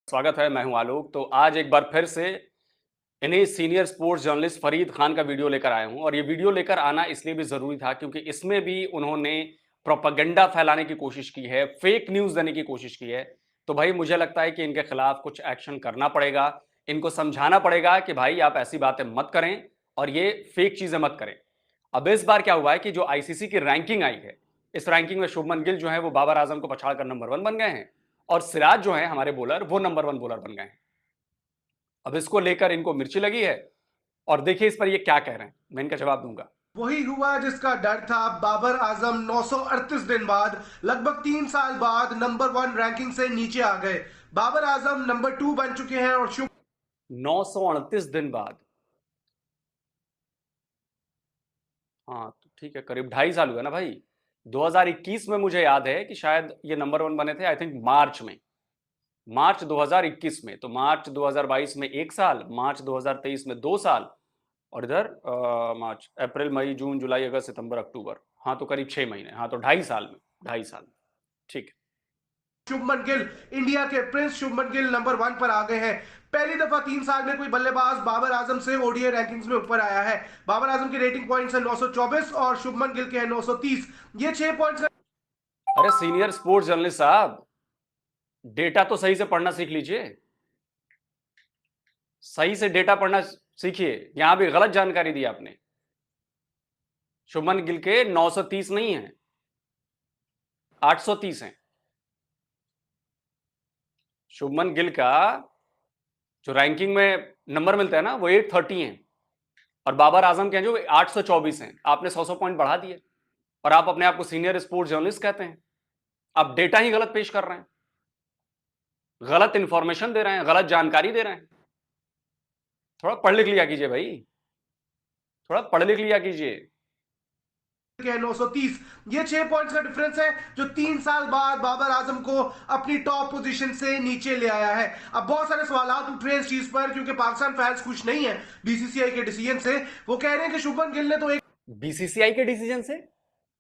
स्वागत है। मैं हूं आलोक। तो आज एक बार फिर से इन्हीं senior sports journalist Farid Khan का वीडियो लेकर आया हूं और ये वीडियो लेकर आना इसलिए भी जरूरी था क्योंकि इसमें भी उन्होंने प्रोपेगेंडा फैलाने की कोशिश की है, फेक न्यूज देने की कोशिश की है। तो भाई मुझे लगता है कि इनके खिलाफ कुछ एक्शन करना पड़ेगा। इनको समझाना पड़ेगा कि भाई आप ऐसी बातें मत करें और ये फेक चीजें मत करें। अब इस बार क्या हुआ है कि जो आईसीसी की रैंकिंग आई है, इस रैंकिंग में शुभमन गिल जो है वो बाबर आजम को पछाड़कर नंबर 1 बन गए हैं और सिराज जो है हमारे बॉलर वो नंबर 1 बॉलर बन गए हैं। अब इसको लेकर इनको मिर्ची लगी है और देखिए इस पर ये क्या कह रहे हैं, मैं इनका जवाब दूंगा। वही हुआ जिसका डर था। बाबर आजम 938 दिन बाद, लगभग 3 साल बाद नंबर 1 रैंकिंग से नीचे आ गए। बाबर आजम नंबर 2 बन चुके हैं और 938 दिन बाद। हाँ तो ठीक है, करीब 2.5 साल हुआ ना भाई। 2021 में मुझे याद है कि शायद ये नंबर 1 बने थे, आई थिंक मार्च में। मार्च 2021 में, तो मार्च 2022 में 1 साल, मार्च 2023 में 2 साल और इधर मार्च अप्रैल मई जून जुलाई अगस्त सितंबर अक्टूबर, हाँ तो करीब 6 महीने। हाँ तो 2.5 साल में, 2.5 साल। ठीक है। शुभमन गिल, इंडिया के प्रिंस शुभमन गिल नंबर 1 पर आ गए हैं। पहली दफा 3 साल में कोई बल्लेबाज बाबर आजम से ओडीआई रैंकिंग्स में ऊपर आया है। बाबर आजम के रेटिंग पॉइंट्स है 924 और शुभमन गिल के हैं 930। ये 6 पॉइंट्स का अरे सीनियर स्पोर्ट्स जर्नलिस्ट साहब, डेटा तो सही से पढ़ना सीख लीजिए। सही से डेटा पढ़ना सीखिए। यहां भी गलत जानकारी दी आपने। शुभमन गिल के 930 नहीं है, 830 है। शुभमन गिल का जो रैंकिंग में नंबर मिलता है ना वो 830 है और बाबर आजम के जो 824 हैं। आपने 100 पॉइंट बढ़ा दिए और आप अपने आप को सीनियर स्पोर्ट्स जर्नलिस्ट कहते हैं। आप डेटा ही गलत पेश कर रहे हैं, गलत इंफॉर्मेशन दे रहे हैं, गलत जानकारी दे रहे हैं। थोड़ा पढ़ लिख लिया कीजिए भाई, थोड़ा पढ़ लिख लिया कीजिए। के हैं 930। ये 6 पॉइंट्स का डिफरेंस है जो 3 साल बाद बाबर आजम को अपनी टॉप पोजीशन से नीचे ले आया है। अब बहुत सारे सवाल उठ रहे हैं इस चीज पर, क्योंकि पाकिस्तान फैंस खुश नहीं है बीसीसीआई के डिसीजन से। वो कह रहे हैं कि शुभमन गिल ने तो एक बीसीसीआई के डिसीजन से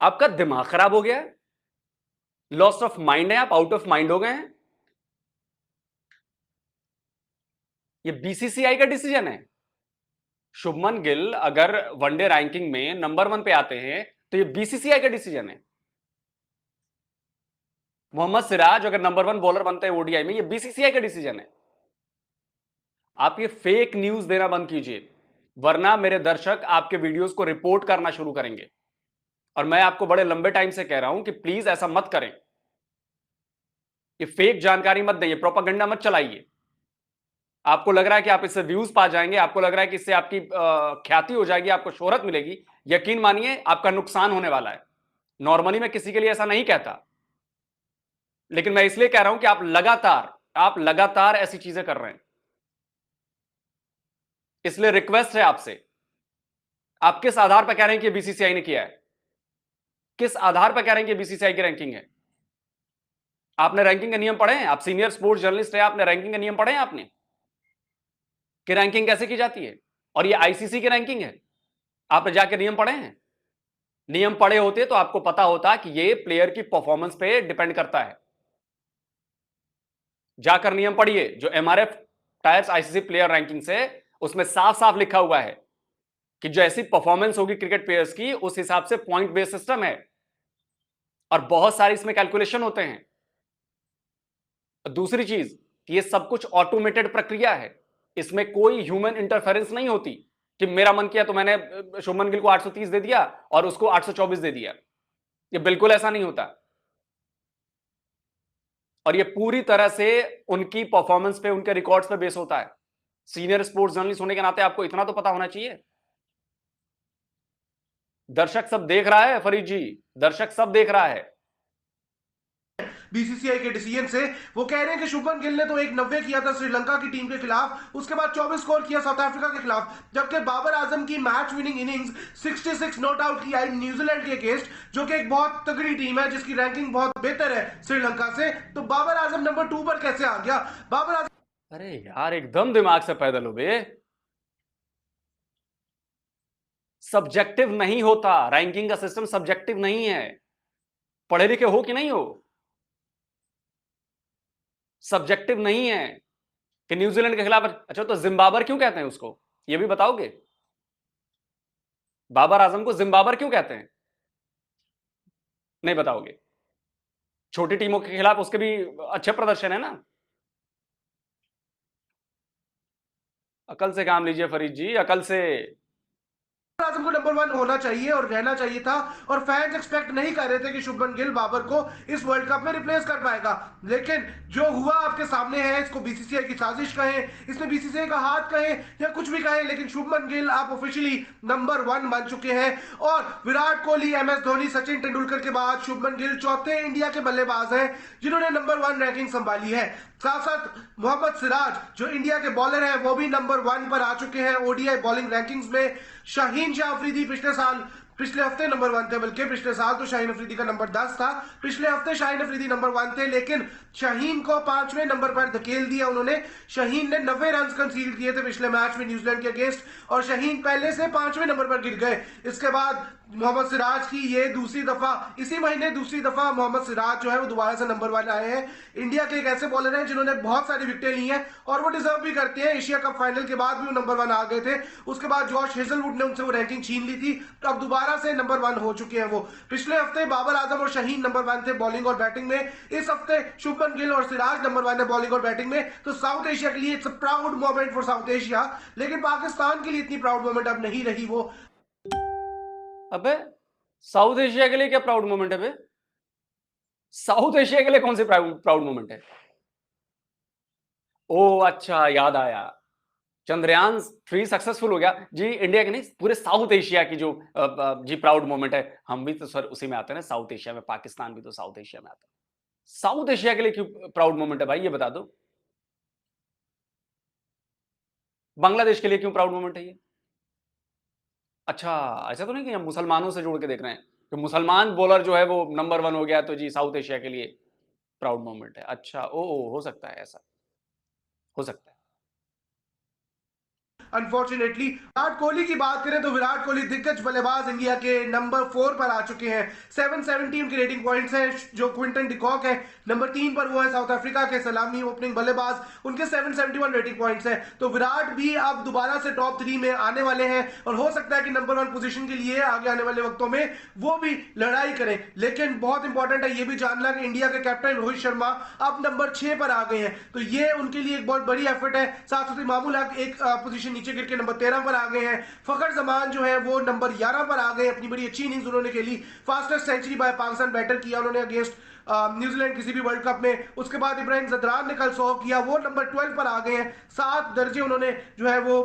आपका दिमाग खराब हो गया है, लॉस ऑफ माइंड है, आप आउट ऑफ माइंड हो गए हैं। ये बीसीसीआई का डिसीजन है। शुभमन गिल अगर वनडे रैंकिंग में नंबर 1 पे आते हैं तो ये बीसीसीआई का डिसीजन है। मोहम्मद सिराज अगर नंबर 1 बॉलर बनते हैं ओडीआई में, ये बीसीसीआई का डिसीजन है। आप ये फेक न्यूज देना बंद कीजिए, वरना मेरे दर्शक आपके वीडियोस को रिपोर्ट करना शुरू करेंगे। और मैं आपको बड़े लंबे टाइम से कह रहा हूं कि प्लीज ऐसा मत करें। ये फेक जानकारी मत दें, प्रोपेगेंडा मत चलाइए। आपको लग रहा है कि आप इससे व्यूज पा जाएंगे, आपको लग रहा है कि इससे आपकी ख्याति हो जाएगी, आपको शोहरत मिलेगी। यकीन मानिए आपका नुकसान होने वाला है। नॉर्मली मैं किसी के लिए ऐसा नहीं कहता, लेकिन मैं इसलिए कह रहा हूं कि आप लगातार ऐसी चीजें कर रहे हैं। इसलिए रिक्वेस्ट है आपसे, आप किस आधार पर कह रहे हैं कि बीसीसीआई ने किया है? किस आधार पर कह रहे हैं कि बीसीसीआई की रैंकिंग है? आपने रैंकिंग के नियम पढ़े हैं? आप सीनियर स्पोर्ट्स जर्नलिस्ट है, आपने रैंकिंग के नियम पढ़े हैं आपने कि रैंकिंग कैसे की जाती है? और ये आईसीसी की रैंकिंग है, आपने जाके नियम पढ़े हैं? नियम पढ़े होते तो आपको पता होता कि ये प्लेयर की परफॉर्मेंस पे डिपेंड करता है। जाकर नियम पढ़िए जो MRF tyres ICC player ranking से, उसमें साफ साफ लिखा हुआ है कि जैसी परफॉर्मेंस होगी क्रिकेट प्लेयर्स की उस हिसाब से पॉइंट बेस्ड सिस्टम है और बहुत सारे इसमें कैलकुलेशन होते हैं। दूसरी चीज, ये सब कुछ ऑटोमेटेड प्रक्रिया है, इसमें कोई ह्यूमन इंटरफेरेंस नहीं होती कि मेरा मन किया तो मैंने शुभमन गिल को 830 दे दिया और उसको 824 दे दिया। ये बिल्कुल ऐसा नहीं होता और ये पूरी तरह से उनकी परफॉर्मेंस पे, उनके रिकॉर्ड्स पे बेस होता है। सीनियर स्पोर्ट्स जर्नलिस्ट होने के नाते आपको इतना तो पता होना चाहिए। दर्शक सब देख रहा है फरीद जी, दर्शक सब देख रहा है। बीसीसीआई के डिसीजन से। वो कह रहे हैं कि शुभमन गिल ने तो एक 90 किया था श्रीलंका की टीम के खिलाफ, उसके बाद 24 स्कोर किया साउथ अफ्रीका के खिलाफ, जबकि बाबर आजम की match winning innings 66 not out की आई न्यूजीलैंड के अगेंस्ट, जो कि एक बहुत तगड़ी टीम है जिसकी रैंकिंग बहुत बेहतर है श्रीलंका से। तो बाबर आजम नंबर 2 पर कैसे आ गया? बाबर आजम अरे यार एकदम दिमाग से पैदल हो बे। सब्जेक्टिव नहीं होता, रैंकिंग का सिस्टम सब्जेक्टिव नहीं है। पढ़े लिखे हो कि नहीं हो? सब्जेक्टिव नहीं है। कि न्यूजीलैंड के खिलाफ। अच्छा, तो जिम्बाबर क्यों कहते हैं उसको, ये भी बताओगे? बाबर आजम को जिम्बाबर क्यों कहते हैं? नहीं बताओगे? छोटी टीमों के खिलाफ उसके भी अच्छे प्रदर्शन है ना। अकल से काम लीजिए फरीद जी, अकल से। आजम को नंबर 1 होना चाहिए और रहना चाहिए था, और फैंस एक्सपेक्ट नहीं कर रहे थे कि शुभमन गिल बाबर को इस वर्ल्ड कप में रिप्लेस कर पाएगा। लेकिन जो हुआ आपके सामने है, इसको बीसीसीआई की साजिश कहें, इसमें बीसीसीआई का हाथ कहें या कुछ भी कहें, लेकिन शुभमन गिल आप ऑफिशियली नंबर 1 बन चुके हैं। और विराट कोहली, एम एस धोनी, सचिन तेंदुलकर के बाद शुभमन गिल चौथे इंडिया के बल्लेबाज हैं जिन्होंने नंबर 1 रैंकिंग संभाली है। साथ साथ मोहम्मद सिराज जो इंडिया के बॉलर हैं वो भी नंबर 1 पर आ चुके हैं ओडीआई बॉलिंग रैंकिंग्स में। शाहीन शाह अफरीदी पिछले हफ्ते नंबर 1 थे, बल्कि पिछले साल तो शाहीन अफरीदी का नंबर 10 था, पिछले हफ्ते शाहीन अफरीदी नंबर 1 थे, लेकिन शाहीन को 5वें नंबर पर धकेल दिया उन्होंने। शाहीन ने 90 रन कंसीड किए थे पिछले मैच में न्यूजीलैंड के अगेंस्ट, और शाहीन पहले से 5वें नंबर पर गिर गए। इसके बाद मोहम्मद सिराज की ये दूसरी दफा, इसी महीने दूसरी दफा मोहम्मद सिराज जो है वो दोबारा से नंबर 1 आए हैं। इंडिया के एक ऐसे बॉलर हैं जिन्होंने बहुत सारी विकेटें ली हैं और वो डिजर्व भी करते हैं। एशिया कप फाइनल के बाद भी वो नंबर 1 आ गए थे, उसके बाद जॉश हेजलवुड ने उनसे वो रैंकिंग छीन ली थी, तो अब दोबारा से नंबर 1 हो चुके हैं वो। पिछले हफ्ते बाबर आजम और शाहीन नंबर 1 थे बॉलिंग और बैटिंग में, इस हफ्ते शुभमन गिल और सिराज नंबर 1 है बॉलिंग और बैटिंग में। तो साउथ एशिया के लिए it's a proud moment for south Asia, लेकिन पाकिस्तान के लिए इतनी प्राउड मोमेंट अब नहीं रही वो। अबे साउथ एशिया के लिए क्या प्राउड मोमेंट है बे? साउथ एशिया के लिए कौन सी प्राउड मोमेंट है? ओ अच्छा, याद आया, चंद्रयान 3 सक्सेसफुल हो गया जी। इंडिया के नहीं, पूरे साउथ एशिया की जो जी प्राउड मोमेंट है। हम भी तो सर उसी में आते हैं ना, साउथ एशिया में। पाकिस्तान भी तो साउथ एशिया में आता है। साउथ एशिया के लिए क्यों प्राउड मोमेंट है भाई, ये बता दो। बांग्लादेश के लिए क्यों प्राउड मोमेंट है ये? अच्छा, ऐसा तो नहीं कि हम मुसलमानों से जोड़ के देख रहे हैं कि मुसलमान बॉलर जो है वो नंबर 1 हो गया तो जी साउथ एशिया के लिए प्राउड मोमेंट है। अच्छा, ओ हो सकता है ऐसा, हो सकता है। अनफॉर्चुनेटली विराट कोहली की बात करें तो विराट कोहली दिग्गज बल्लेबाज इंडिया के नंबर 4 पर आ चुके हैं। 770 उनके रेटिंग पॉइंट्स हैं। जो क्विंटन डिकॉक है नंबर 3 पर, वो है साउथ अफ्रीका के सलामी ओपनिंग बल्लेबाज, उनके 771 रेटिंग पॉइंट्स हैं। तो विराट भी अब दोबारा से टॉप 3 में आने वाले हैं और हो सकता है कि नंबर 1 पोजीशन के लिए आगे आने वाले वक्तों में वो भी लड़ाई करें। लेकिन बहुत इंपॉर्टेंट है ये भी जानना कि इंडिया के कैप्टन रोहित शर्मा अब नंबर 6 पर आ गए हैं, तो ये उनके लिए एक बहुत बड़ी एफर्ट है। साथ साथ मामूल हक एक पोजीशन नीचे गिर के नंबर 13 पर आ गए हैं। फखर जमान जो है वो नंबर 11 पर आ गए। अपनी बड़ी अच्छी इनिंग्स उन्होंने खेली, fastest century by Pakistan batter किया उन्होंने अगेंस्ट न्यूजीलैंड किसी भी वर्ल्ड कप में। उसके बाद इब्राहिम जदरान ने कल 100 किया, वो नंबर 12 पर आ गए हैं। 7 दर्जे उन्होंने जो है वो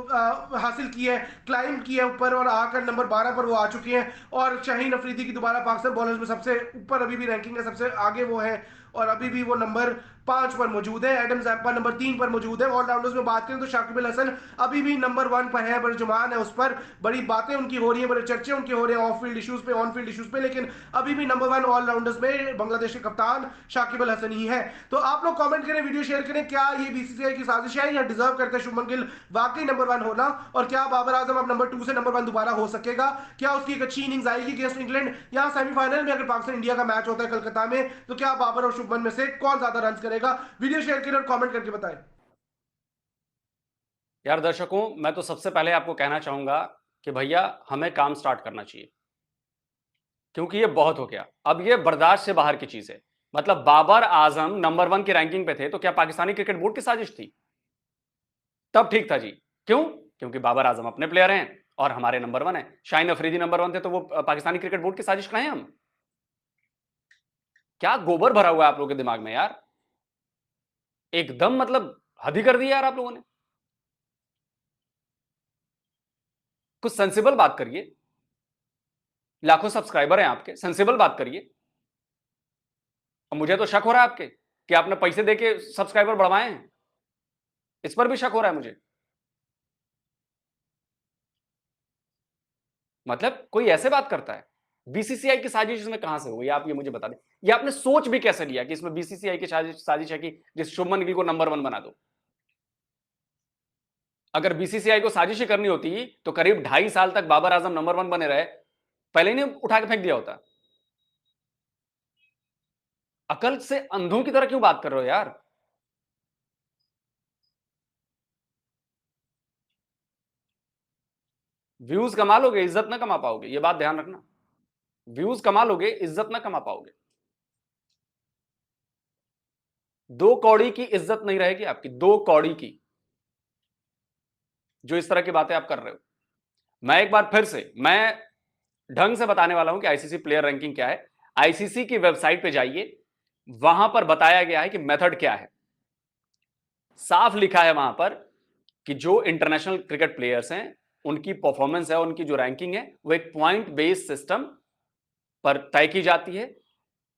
हासिल किए है, क्लाइंब किया ऊपर, और आकर नंबर 12 पर वो आ चुके हैं। और शाहीन अफरीदी की दोबारा पाकिस्तान बॉलर्स में सबसे ऊपर अभी भी रैंकिंग है, सबसे आगे वो है, और अभी भी वो नंबर 5 पर मौजूद है। एडम जैम्पा नंबर 3 पर मौजूद है। ऑलराउंडर्स में बात करें तो शाकिब अल हसन अभी भी नंबर 1 पर है, बरजुमान है उस पर, बड़ी बातें उनकी हो रही है, बड़े चर्चे उनके हो रहे हैं ऑफ फील्ड इश्यूज पे, ऑन फील्ड इश्यूज पे, लेकिन अभी भी नंबर 1 ऑलराउंडर्स में बांग्लादेश के कप्तान शाकिब अल हसन ही है। तो आप लोग कमेंट करें, वीडियो शेयर करें, क्या ये बीसीसीआई की साजिश है या डिजर्व करते हैं शुभमन गिल वाकई नंबर 1 होना, और क्या बाबर आजम अब नंबर 2 से नंबर 1 दोबारा हो सकेगा? क्या उसकी एक अच्छी इनिंग्स आएगी अगेंस्ट इंग्लैंड, या सेमीफाइनल में अगर पाकिस्तान इंडिया का मैच होता है कलकत्ता में, तो क्या बाबर और शुभमन में से कौन ज्यादा रन करेगा? वीडियो शेयर करें और कमेंट करके बताएं। यार दर्शकों, मैं तो सबसे पहले आपको कहना चाहूंगा कि भैया हमें काम स्टार्ट करना चाहिए, क्योंकि ये बहुत हो गया। अब ये बर्दाश्त से बाहर की चीज है। मतलब बाबर आजम नंबर 1 की रैंकिंग पे थे तो क्या पाकिस्तानी क्रिकेट बोर्ड की साजिश थी? तब ठीक था जी। क्यों? क्योंकि बाबर आजम अपने प्लेयर हैं और हमारे नंबर 1 है। शाहीन अफरीदी नंबर 1 थे तो वो पाकिस्तानी क्रिकेट बोर्ड की साजिश कहें हम? क्या गोबर भरा हुआ है आप लोगों के दिमाग में यार? एकदम मतलब हद ही कर दी यार आप लोगों ने। कुछ सेंसिबल बात करिए। लाखों सब्सक्राइबर हैं आपके, सेंसिबल बात करिए। और मुझे तो शक हो रहा है आपके कि आपने पैसे देके सब्सक्राइबर बढ़वाए हैं, इस पर भी शक हो रहा है मुझे। मतलब कोई ऐसे बात करता है? बीसीसीआई की साजिश इसमें कहां से हुई, आप ये मुझे बता दें। ये आपने सोच भी कैसे लिया कि इसमें बीसीसीआई की साजिश है कि जिस शुभमन गिल को नंबर 1 बना दो? अगर बीसीसीआई को साजिश ही करनी होती तो करीब 2.5 साल तक बाबर आजम नंबर 1 बने रहे, पहले ही नहीं उठा के फेंक दिया होता। अकल से अंधों की तरह क्यों बात कर रहे हो यार? व्यूज कमा लोगे, इज्जत ना कमा पाओगे, ये बात ध्यान रखना। व्यूज कमा लोगे, इज्जत ना कमा पाओगे। 2 कौड़ी की इज्जत नहीं रहेगी आपकी, 2 कौड़ी की, जो इस तरह की बातें आप कर रहे हो। मैं एक बार फिर से मैं ढंग से बताने वाला हूं कि आईसीसी प्लेयर रैंकिंग क्या है। आईसीसी की वेबसाइट पे जाइए, वहां पर बताया गया है कि मेथड क्या है। साफ लिखा है वहां पर कि जो इंटरनेशनल क्रिकेट प्लेयर्स हैं, उनकी परफॉर्मेंस है, उनकी जो रैंकिंग है, वो एक पॉइंट बेस्ड सिस्टम पर तय की जाती है।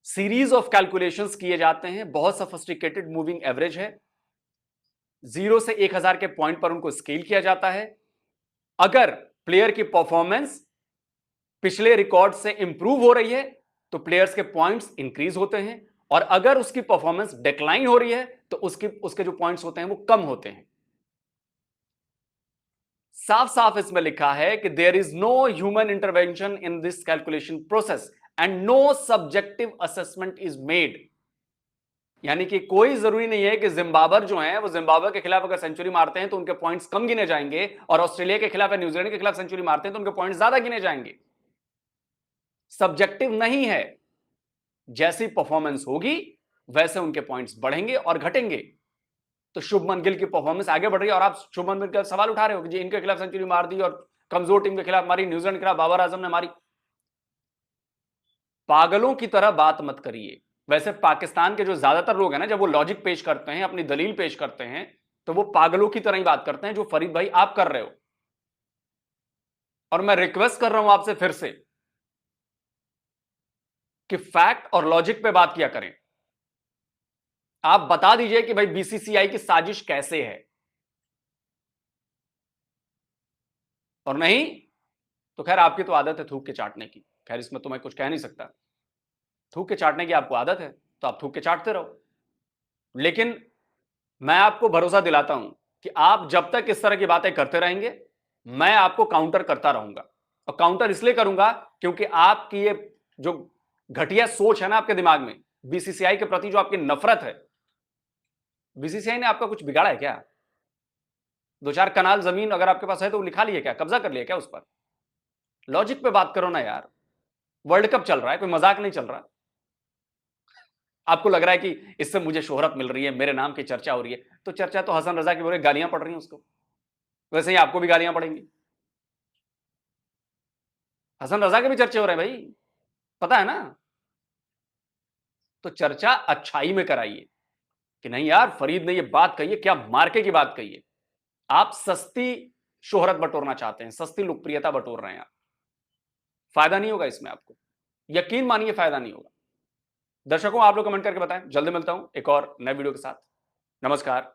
सीरीज ऑफ कैलकुलेशंस किए जाते हैं, बहुत सफिस्टिकेटेड मूविंग एवरेज है। 0 से 1000 के पॉइंट पर उनको स्केल किया जाता है। अगर प्लेयर की परफॉर्मेंस पिछले रिकॉर्ड से इंप्रूव हो रही है तो प्लेयर्स के पॉइंट्स इंक्रीज होते हैं, और अगर उसकी परफॉर्मेंस डिक्लाइन हो रही है तो उसके जो पॉइंट्स होते हैं वो कम होते हैं। साफ साफ इसमें लिखा है कि there is no human intervention in this calculation process and no subjective assessment is made. यानी कि कोई जरूरी नहीं है कि जिम्बाब्वे जो है वो जिम्बाब्वे के खिलाफ अगर सेंचुरी मारते हैं तो उनके पॉइंट्स कम गिने जाएंगे, और ऑस्ट्रेलिया के खिलाफ या न्यूजीलैंड के खिलाफ सेंचुरी मारते हैं तो उनके पॉइंट्स ज्यादा गिने जाएंगे। सब्जेक्टिव नहीं है, जैसी परफॉर्मेंस होगी वैसे उनके पॉइंट्स बढ़ेंगे और घटेंगे। तो शुभमन गिल की परफॉर्मेंस आगे बढ़ रही है और आप शुभमन गिल का सवाल उठा रहे हो कि जी इनके खिलाफ सेंचुरी मार दी और कमजोर टीम के खिलाफ मारी, न्यूजीलैंड के खिलाफ बाबर आजम ने मारी। पागलों की तरह बात मत करिए। वैसे पाकिस्तान के जो ज्यादातर लोग हैं ना, जब वो लॉजिक पेश करते हैं, अपनी दलील पेश करते हैं, तो वो पागलों की तरह ही बात करते हैं, जो फरीद भाई आप कर रहे हो। और मैं रिक्वेस्ट कर रहा हूं आपसे फिर से कि फैक्ट और लॉजिक पे बात किया करें। आप बता दीजिए कि भाई बीसीसीआई की साजिश कैसे है, और नहीं तो खैर आपकी तो आदत है थूक के चाटने की। खैर इसमें तो मैं कुछ कह नहीं सकता, थूक के चाटने की आपको आदत है तो आप थूक के चाटते रहो। लेकिन मैं आपको भरोसा दिलाता हूं कि आप जब तक इस तरह की बातें करते रहेंगे, मैं आपको काउंटर करता रहूंगा। और काउंटर इसलिए करूंगा क्योंकि आपकी ये जो घटिया सोच है ना आपके दिमाग में, बीसीसीआई के प्रति जो आपकी नफरत है, बीसीसीआई ने आपका कुछ बिगाड़ा है क्या? 2-4 कनाल जमीन अगर आपके पास है तो वो लिखा लिया क्या, कब्जा कर लिया क्या उस पर? लॉजिक पे बात करो ना यार। वर्ल्ड कप चल रहा है, कोई मजाक नहीं चल रहा। आपको लग रहा है कि इससे मुझे शोहरत मिल रही है, मेरे नाम की चर्चा हो रही है, तो चर्चा तो हसन रजा की हो रही है, गालियां पड़ रही हैं उसको। वैसे ही आपको भी गालियां पड़ेंगी। हसन रजा के भी चर्चे हो रहे हैं भाई, पता है ना। तो चर्चा अच्छाई में कराइए कि नहीं यार फरीद ने ये बात कही है, क्या मार्के की बात कही है। आप सस्ती शोहरत बटोरना चाहते हैं, सस्ती लोकप्रियता बटोर रहे हैं आप। फायदा नहीं होगा इसमें, आपको यकीन मानिए फायदा नहीं होगा। दर्शकों आप लोग कमेंट करके बताएं। जल्दी मिलता हूं एक और नए वीडियो के साथ। नमस्कार।